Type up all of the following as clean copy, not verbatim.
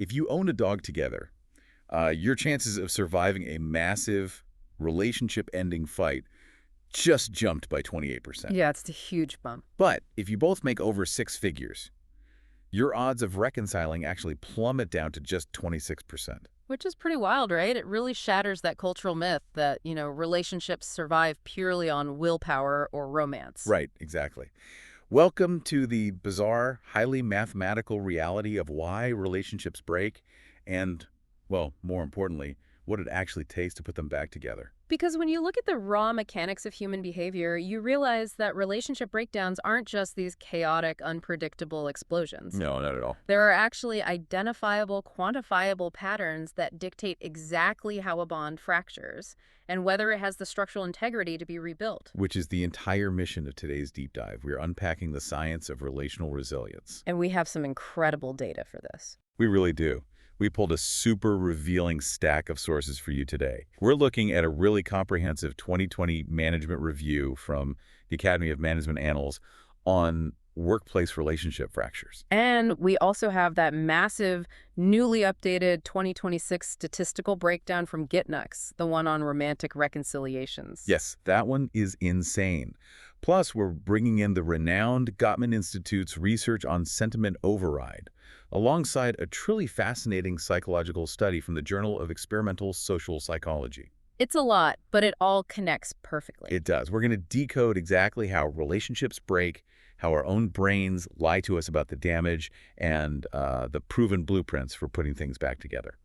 if you own a dog together, your chances of surviving a massive relationship-ending fight just jumped by 28%. Yeah, it's a huge bump. But if you both make over six figures, your odds of reconciling actually plummet down to just 26%. Which is pretty wild, right? It really shatters that cultural myth that, relationships survive purely on willpower or romance. Right, exactly. Welcome to the bizarre, highly mathematical reality of why relationships break and, well, more importantly, what it actually takes to put them back together. Because when you look at the raw mechanics of human behavior, you realize that relationship breakdowns aren't just these chaotic, unpredictable explosions. No, not at all. There are actually identifiable, quantifiable patterns that dictate exactly how a bond fractures and whether it has the structural integrity to be rebuilt. Which is the entire mission of today's deep dive. We're unpacking the science of relational resilience. And we have some incredible data for this. We really do. We pulled a super revealing stack of sources for you today. We're looking at a really comprehensive 2020 management review from the Academy of Management Annals on workplace relationship fractures. And we also have that massive, newly updated 2026 statistical breakdown from GitNux, the one on romantic reconciliations. Yes, that one is insane. Plus, we're bringing in the renowned Gottman Institute's research on sentiment override, alongside a truly fascinating psychological study from the Journal of Experimental Social Psychology. It's a lot, but it all connects perfectly. It does. We're going to decode exactly how relationships break, how our own brains lie to us about the damage, and the proven blueprints for putting things back together.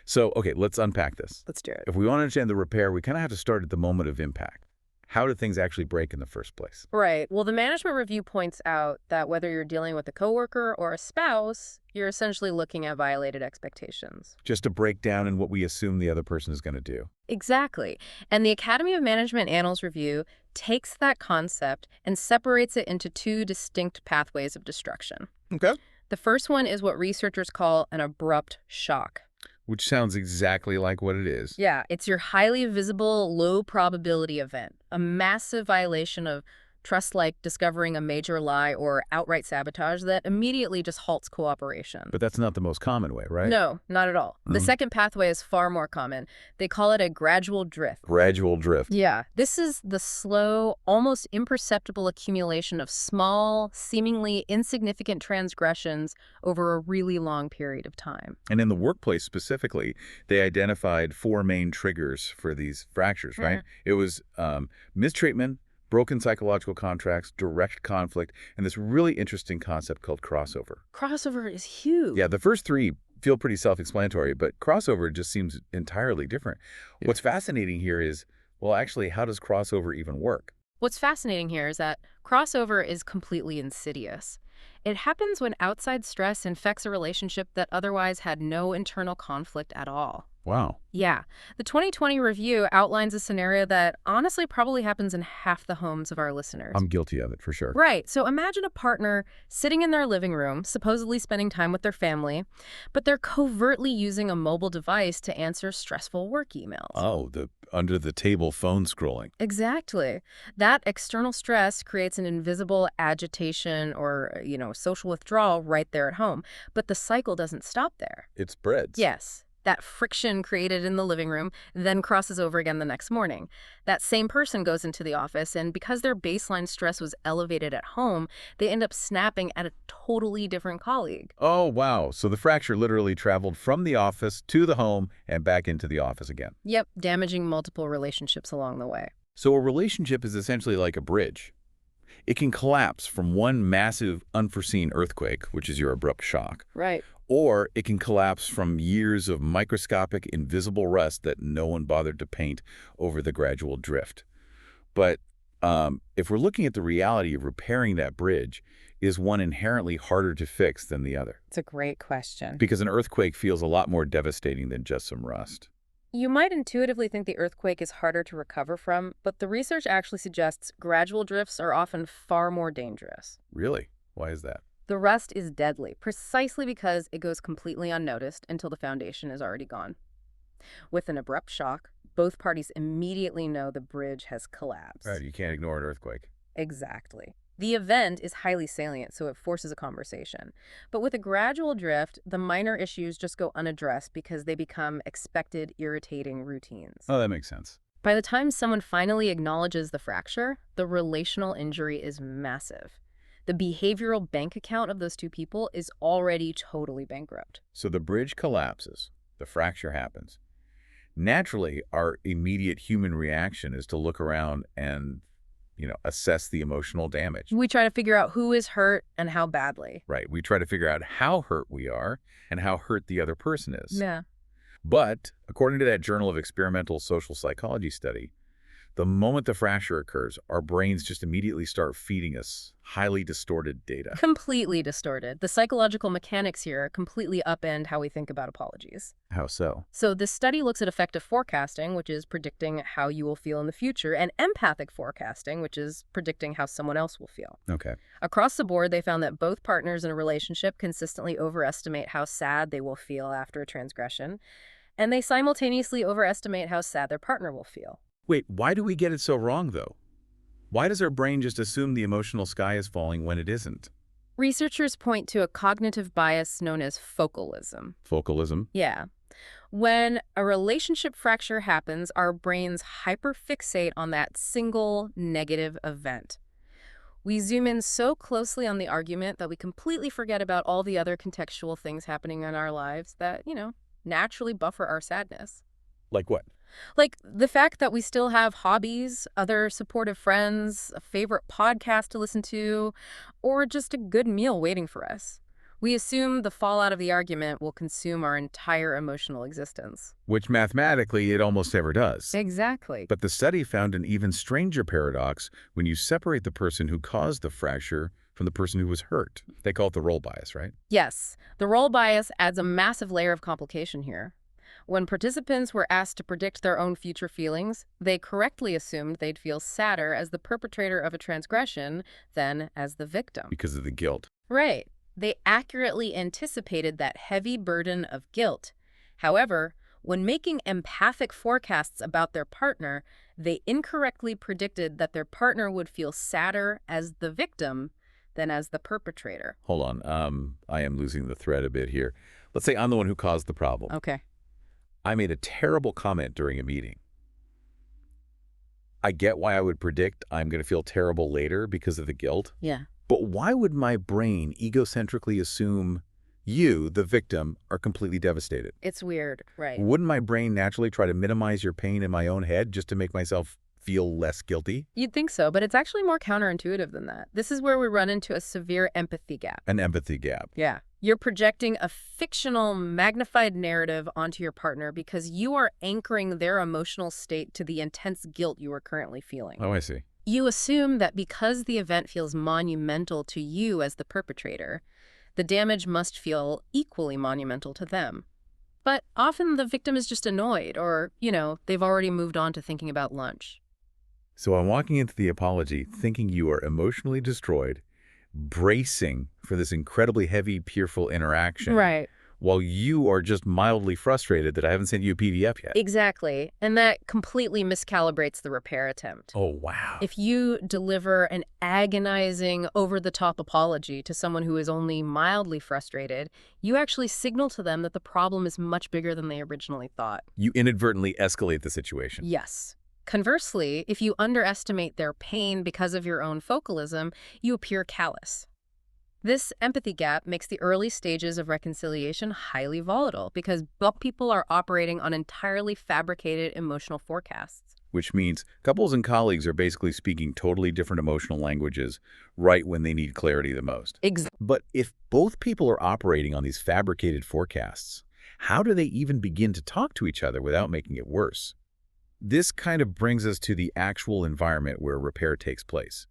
So, okay, let's unpack this. Let's do it. If we want to understand the repair, we kind of have to start at the moment of impact. How do things actually break in the first place? Right. Well, the management review points out that whether you're dealing with a coworker or a spouse, you're essentially looking at violated expectations. Just a breakdown in what we assume the other person is going to do. Exactly. And the Academy of Management Annals review takes that concept and separates it into two distinct pathways of destruction. Okay. The first one is what researchers call an abrupt shock. Which sounds exactly like what it is. Yeah, it's your highly visible, low-probability event, a massive violation of trust like discovering a major lie or outright sabotage that immediately just halts cooperation. But that's not the most common way, right? No, not at all. The second pathway is far more common. They call it a gradual drift. Gradual drift. Yeah, this is the slow, almost imperceptible accumulation of small, seemingly insignificant transgressions over a really long period of time. And in the workplace specifically, they identified four main triggers for these fractures, right? It was mistreatment, broken psychological contracts, direct conflict, and this really interesting concept called crossover. Crossover is huge. Yeah, the first three feel pretty self-explanatory, but crossover just seems entirely different. Yeah. What's fascinating here is, well, actually, how does crossover even work? What's fascinating here is that crossover is completely insidious. It happens when outside stress infects a relationship that otherwise had no internal conflict at all. Wow. Yeah. The 2020 review outlines a scenario that honestly probably happens in half the homes of our listeners. I'm guilty of it, for sure. Right. So imagine a partner sitting in their living room, supposedly spending time with their family, but they're covertly using a mobile device to answer stressful work emails. Oh, the under-the-table phone scrolling. Exactly. That external stress creates an invisible agitation or, social withdrawal right there at home. But the cycle doesn't stop there. It spreads. Yes. That friction created in the living room then crosses over again the next morning. That same person goes into the office, and because their baseline stress was elevated at home, they end up snapping at a totally different colleague. Oh, wow. So the fracture literally traveled from the office to the home and back into the office again. Yep, damaging multiple relationships along the way. So a relationship is essentially like a bridge. It can collapse from one massive unforeseen earthquake, which is your abrupt shock. Right. Or it can collapse from years of microscopic, invisible rust that no one bothered to paint over the gradual drift. But if we're looking at the reality of repairing that bridge, is one inherently harder to fix than the other? It's a great question. Because an earthquake feels a lot more devastating than just some rust. You might intuitively think the earthquake is harder to recover from, but the research actually suggests gradual drifts are often far more dangerous. Really? Why is that? The rust is deadly, precisely because it goes completely unnoticed until the foundation is already gone. With an abrupt shock, both parties immediately know the bridge has collapsed. Right, you can't ignore an earthquake. Exactly. The event is highly salient, so it forces a conversation. But with a gradual drift, the minor issues just go unaddressed because they become expected, irritating routines. Oh, that makes sense. By the time someone finally acknowledges the fracture, the relational injury is massive. The behavioral bank account of those two people is already totally bankrupt. So the bridge collapses. The fracture happens. Naturally, our immediate human reaction is to look around and, assess the emotional damage. We try to figure out who is hurt and how badly. Right. We try to figure out how hurt we are and how hurt the other person is. Yeah. But according to that Journal of Experimental Social Psychology study, the moment the fracture occurs, our brains just immediately start feeding us highly distorted data. Completely distorted. The psychological mechanics here completely upend how we think about apologies. How so? So this study looks at effective forecasting, which is predicting how you will feel in the future, and empathic forecasting, which is predicting how someone else will feel. Okay. Across the board, they found that both partners in a relationship consistently overestimate how sad they will feel after a transgression, and they simultaneously overestimate how sad their partner will feel. Wait, why do we get it so wrong, though? Why does our brain just assume the emotional sky is falling when it isn't? Researchers point to a cognitive bias known as focalism. Focalism? Yeah. When a relationship fracture happens, our brains hyperfixate on that single negative event. We zoom in so closely on the argument that we completely forget about all the other contextual things happening in our lives that, naturally buffer our sadness. Like what? Like the fact that we still have hobbies, other supportive friends, a favorite podcast to listen to, or just a good meal waiting for us. We assume the fallout of the argument will consume our entire emotional existence. Which mathematically it almost never does. Exactly. But the study found an even stranger paradox when you separate the person who caused the fracture from the person who was hurt. They call it the role bias, right? Yes, the role bias adds a massive layer of complication here. When participants were asked to predict their own future feelings, they correctly assumed they'd feel sadder as the perpetrator of a transgression than as the victim. Because of the guilt. Right. They accurately anticipated that heavy burden of guilt. However, when making empathic forecasts about their partner, they incorrectly predicted that their partner would feel sadder as the victim than as the perpetrator. Hold on. I am losing the thread a bit here. Let's say I'm the one who caused the problem. Okay. I made a terrible comment during a meeting. I get why I would predict I'm going to feel terrible later because of the guilt. Yeah. But why would my brain egocentrically assume you, the victim, are completely devastated? It's weird, right? Wouldn't my brain naturally try to minimize your pain in my own head just to make myself feel less guilty? You'd think so, but it's actually more counterintuitive than that. This is where we run into a severe empathy gap. An empathy gap. Yeah. You're projecting a fictional, magnified narrative onto your partner because you are anchoring their emotional state to the intense guilt you are currently feeling. Oh, I see. You assume that because the event feels monumental to you as the perpetrator, the damage must feel equally monumental to them. But often the victim is just annoyed or, they've already moved on to thinking about lunch. So I'm walking into the apology thinking you are emotionally destroyed, bracing for this incredibly heavy, tearful interaction. Right. While you are just mildly frustrated that I haven't sent you a PDF yet. Exactly. And that completely miscalibrates the repair attempt. Oh, wow. If you deliver an agonizing, over-the-top apology to someone who is only mildly frustrated, you actually signal to them that the problem is much bigger than they originally thought. You inadvertently escalate the situation. Yes. Conversely, if you underestimate their pain because of your own focalism, you appear callous. This empathy gap makes the early stages of reconciliation highly volatile because both people are operating on entirely fabricated emotional forecasts. Which means couples and colleagues are basically speaking totally different emotional languages right when they need clarity the most. Exactly. But if both people are operating on these fabricated forecasts, how do they even begin to talk to each other without making it worse? This kind of brings us to the actual environment where repair takes place.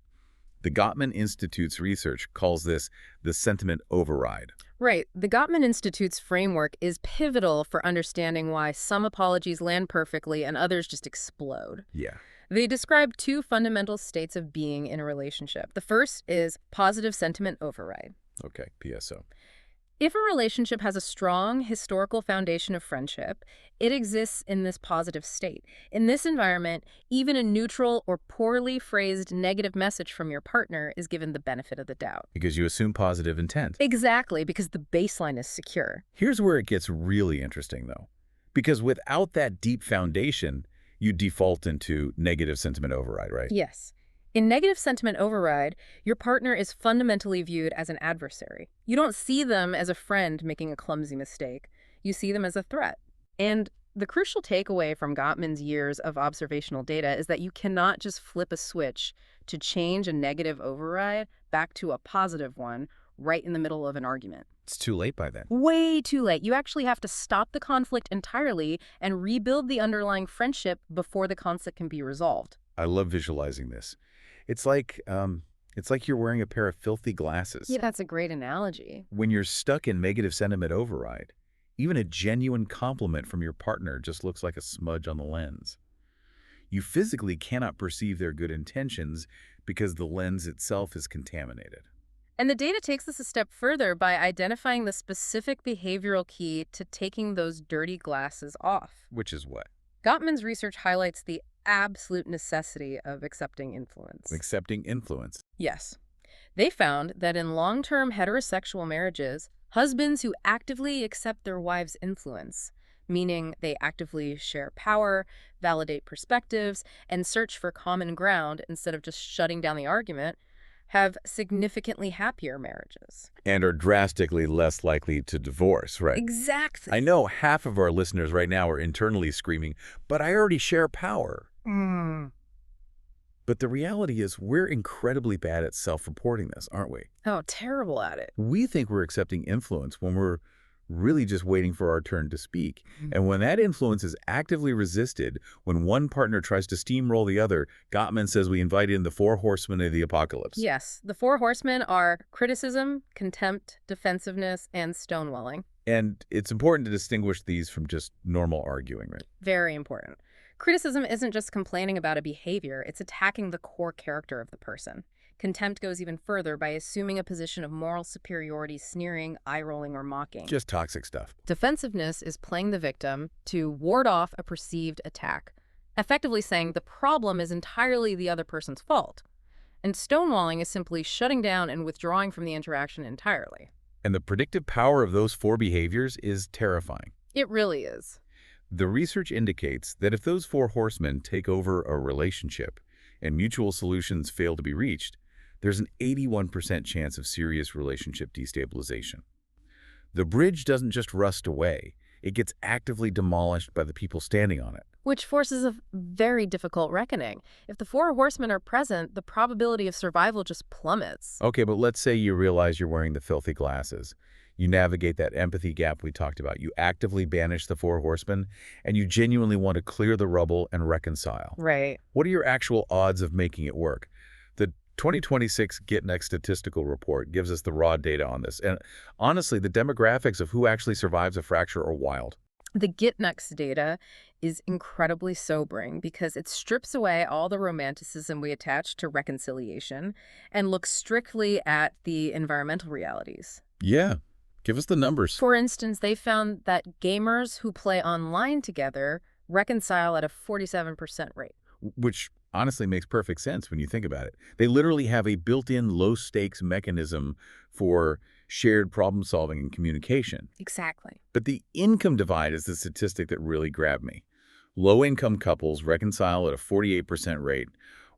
The Gottman Institute's research calls this the sentiment override. Right. The Gottman Institute's framework is pivotal for understanding why some apologies land perfectly and others just explode. Yeah. They describe two fundamental states of being in a relationship. The first is positive sentiment override. Okay, PSO. If a relationship has a strong historical foundation of friendship, it exists in this positive state. In this environment, even a neutral or poorly phrased negative message from your partner is given the benefit of the doubt. Because you assume positive intent. Exactly, because the baseline is secure. Here's where it gets really interesting, though. Because without that deep foundation, you default into negative sentiment override, right? Yes. In negative sentiment override, your partner is fundamentally viewed as an adversary. You don't see them as a friend making a clumsy mistake. You see them as a threat. And the crucial takeaway from Gottman's years of observational data is that you cannot just flip a switch to change a negative override back to a positive one right in the middle of an argument. It's too late by then. Way too late. You actually have to stop the conflict entirely and rebuild the underlying friendship before the conflict can be resolved. I love visualizing this. It's like you're wearing a pair of filthy glasses. Yeah, that's a great analogy. When you're stuck in negative sentiment override, even a genuine compliment from your partner just looks like a smudge on the lens. You physically cannot perceive their good intentions because the lens itself is contaminated. And the data takes this a step further by identifying the specific behavioral key to taking those dirty glasses off. Which is what? Gottman's research highlights the absolute necessity of accepting influence. Accepting influence. Yes. They found that in long-term heterosexual marriages, husbands who actively accept their wives' influence, meaning they actively share power, validate perspectives, and search for common ground instead of just shutting down the argument, have significantly happier marriages. And are drastically less likely to divorce, right? Exactly. I know half of our listeners right now are internally screaming, but I already share power. But the reality is we're incredibly bad at self-reporting this, aren't we? Oh, terrible at it. We think we're accepting influence when we're really just waiting for our turn to speak. And when that influence is actively resisted, when one partner tries to steamroll the other, Gottman says we invite in the 4 horsemen of the apocalypse. Yes, the 4 horsemen are criticism, contempt, defensiveness, and stonewalling. And it's important to distinguish these from just normal arguing, right? Very important. Criticism isn't just complaining about a behavior, it's attacking the core character of the person. Contempt goes even further by assuming a position of moral superiority, sneering, eye-rolling, or mocking. Just toxic stuff. Defensiveness is playing the victim to ward off a perceived attack, effectively saying the problem is entirely the other person's fault. And stonewalling is simply shutting down and withdrawing from the interaction entirely. And the predictive power of those 4 behaviors is terrifying. It really is. The research indicates that if those 4 horsemen take over a relationship and mutual solutions fail to be reached, there's an 81% chance of serious relationship destabilization. The bridge doesn't just rust away, it gets actively demolished by the people standing on it. Which forces a very difficult reckoning. If the 4 horsemen are present, the probability of survival just plummets. Okay, but let's say you realize you're wearing the filthy glasses. You navigate that empathy gap we talked about. You actively banish the 4 horsemen, and you genuinely want to clear the rubble and reconcile. Right. What are your actual odds of making it work? The 2026 GetNext statistical report gives us the raw data on this. And honestly, the demographics of who actually survives a fracture are wild. The GetNext data is incredibly sobering because it strips away all the romanticism we attach to reconciliation and looks strictly at the environmental realities. Yeah. Give us the numbers. For instance, they found that gamers who play online together reconcile at a 47% rate. Which honestly makes perfect sense when you think about it. They literally have a built-in low-stakes mechanism for shared problem-solving and communication. Exactly. But the income divide is the statistic that really grabbed me. Low-income couples reconcile at a 48% rate,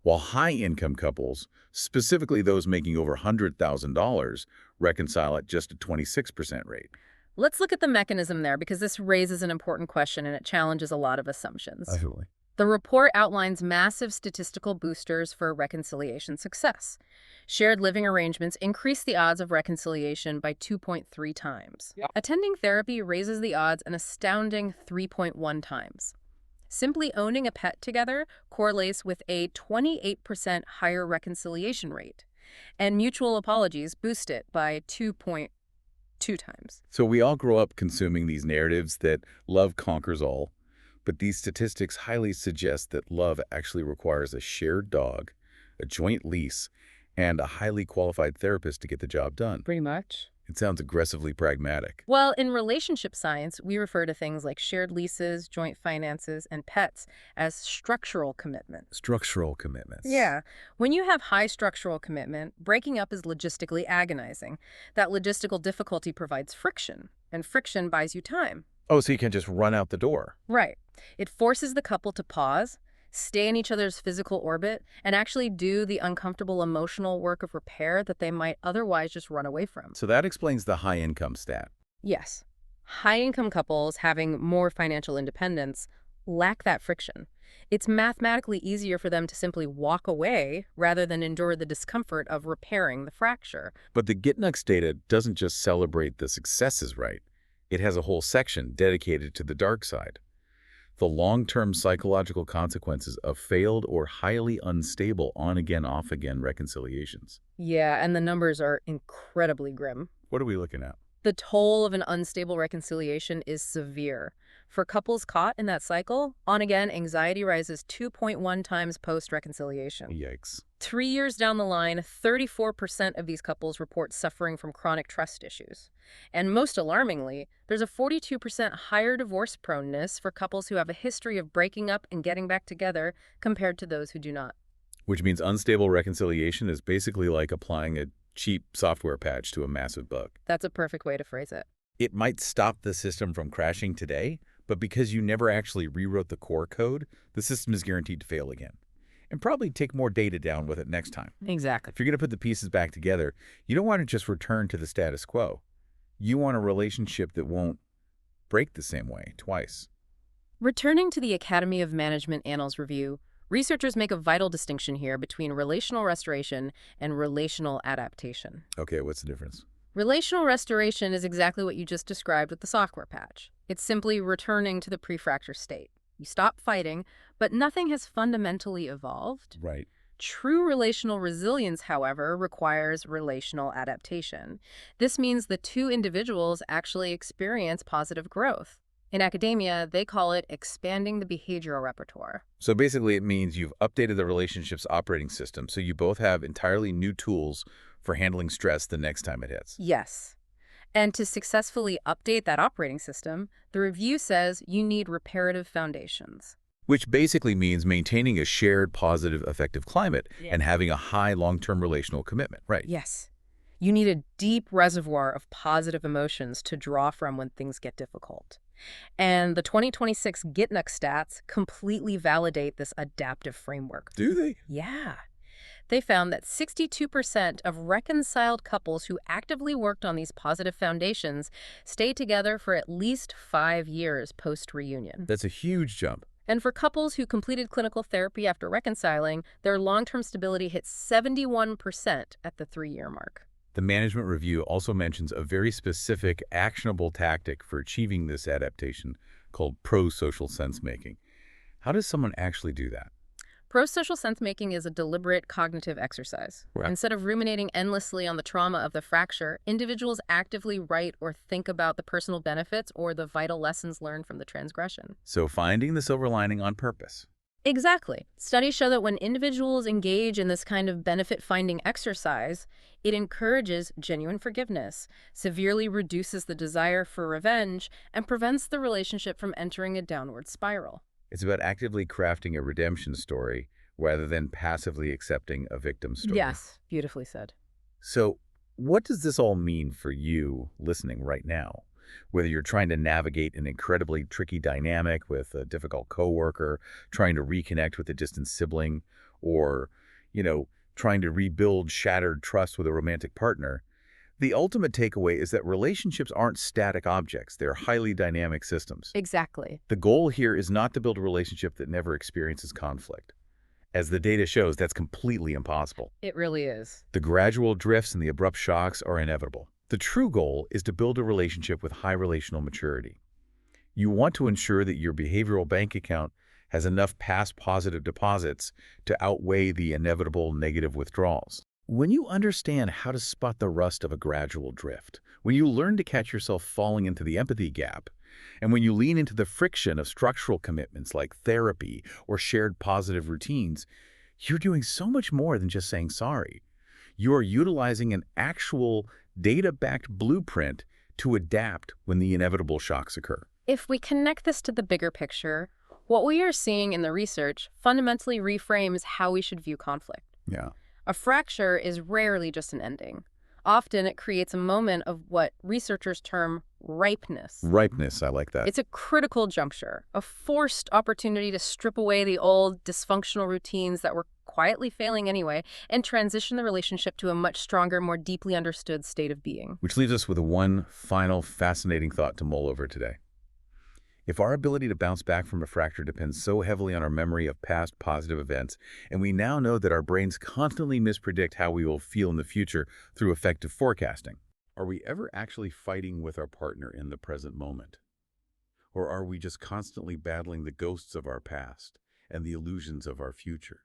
while high-income couples, specifically those making over $100,000, reconcile at just a 26% rate. Let's look at the mechanism there because this raises an important question and it challenges a lot of assumptions. Absolutely. The report outlines massive statistical boosters for reconciliation success. Shared living arrangements increase the odds of reconciliation by 2.3 times. Yep. Attending therapy raises the odds an astounding 3.1 times. Simply owning a pet together correlates with a 28% higher reconciliation rate. And mutual apologies boost it by 2.2 times. So we all grow up consuming these narratives that love conquers all. But these statistics highly suggest that love actually requires a shared dog, a joint lease, and a highly qualified therapist to get the job done. Pretty much. It sounds aggressively pragmatic. Well, in relationship science, we refer to things like shared leases, joint finances, and pets as structural commitment. Structural commitments. Yeah. When you have high structural commitment, breaking up is logistically agonizing. That logistical difficulty provides friction, and friction buys you time. Oh, so you can just run out the door. Right. It forces the couple to pause, stay in each other's physical orbit, and actually do the uncomfortable emotional work of repair that they might otherwise just run away from. So that explains the high income stat. Yes. High-income couples having more financial independence lack that friction. It's mathematically easier for them to simply walk away rather than endure the discomfort of repairing the fracture. But the Gitnux data doesn't just celebrate the successes, right? It has a whole section dedicated to the dark side. The long-term psychological consequences of failed or highly unstable on-again, off-again reconciliations. Yeah, and the numbers are incredibly grim. What are we looking at? The toll of an unstable reconciliation is severe. For couples caught in that cycle, on-again anxiety rises 2.1 times post-reconciliation. Yikes. 3 years down the line, 34% of these couples report suffering from chronic trust issues. And most alarmingly, there's a 42% higher divorce proneness for couples who have a history of breaking up and getting back together compared to those who do not. Which means unstable reconciliation is basically like applying a cheap software patch to a massive bug. That's a perfect way to phrase it. It might stop the system from crashing today, but because you never actually rewrote the core code, the system is guaranteed to fail again. And probably take more data down with it next time. Exactly. If you're going to put the pieces back together, you don't want to just return to the status quo. You want a relationship that won't break the same way twice. Returning to the Academy of Management Annals review, researchers make a vital distinction here between relational restoration and relational adaptation. Okay, what's the difference? Relational restoration is exactly what you just described with the software patch. It's simply returning to the pre-fracture state. You stop fighting, but nothing has fundamentally evolved. Right. True relational resilience, however, requires relational adaptation. This means the two individuals actually experience positive growth. In academia, they call it expanding the behavioral repertoire. So basically it means you've updated the relationship's operating system, so you both have entirely new tools for handling stress the next time it hits. Yes. And to successfully update that operating system, the review says you need reparative foundations. Which basically means maintaining a shared positive affective climate and having a high long-term relational commitment, right? Yes. You need a deep reservoir of positive emotions to draw from when things get difficult. And the 2026 Gitnux stats completely validate this adaptive framework. Do they? Yeah. They found that 62% of reconciled couples who actively worked on these positive foundations stayed together for at least 5 years post-reunion. That's a huge jump. And for couples who completed clinical therapy after reconciling, their long-term stability hit 71% at the 3-year mark. The management review also mentions a very specific, actionable tactic for achieving this adaptation called pro-social sense-making. How does someone actually do that? Pro-social sense-making is a deliberate cognitive exercise. Right. Instead of ruminating endlessly on the trauma of the fracture, individuals actively write or think about the personal benefits or the vital lessons learned from the transgression. So finding the silver lining on purpose. Exactly. Studies show that when individuals engage in this kind of benefit-finding exercise, it encourages genuine forgiveness, severely reduces the desire for revenge, and prevents the relationship from entering a downward spiral. It's about actively crafting a redemption story rather than passively accepting a victim story. Yes, beautifully said. So what does this all mean for you listening right now? Whether you're trying to navigate an incredibly tricky dynamic with a difficult coworker, trying to reconnect with a distant sibling, or, trying to rebuild shattered trust with a romantic partner, the ultimate takeaway is that relationships aren't static objects. They're highly dynamic systems. Exactly. The goal here is not to build a relationship that never experiences conflict. As the data shows, that's completely impossible. It really is. The gradual drifts and the abrupt shocks are inevitable. The true goal is to build a relationship with high relational maturity. You want to ensure that your behavioral bank account has enough past positive deposits to outweigh the inevitable negative withdrawals. When you understand how to spot the rust of a gradual drift, when you learn to catch yourself falling into the empathy gap, and when you lean into the friction of structural commitments like therapy or shared positive routines, you're doing so much more than just saying sorry. You're utilizing an actual data-backed blueprint to adapt when the inevitable shocks occur. If we connect this to the bigger picture, what we are seeing in the research fundamentally reframes how we should view conflict. Yeah. A fracture is rarely just an ending. Often it creates a moment of what researchers term ripeness. Ripeness, I like that. It's a critical juncture, a forced opportunity to strip away the old dysfunctional routines that were quietly failing anyway and transition the relationship to a much stronger, more deeply understood state of being. Which leaves us with one final fascinating thought to mull over today. If our ability to bounce back from a fracture depends so heavily on our memory of past positive events, and we now know that our brains constantly mispredict how we will feel in the future through effective forecasting, are we ever actually fighting with our partner in the present moment? Or are we just constantly battling the ghosts of our past and the illusions of our future?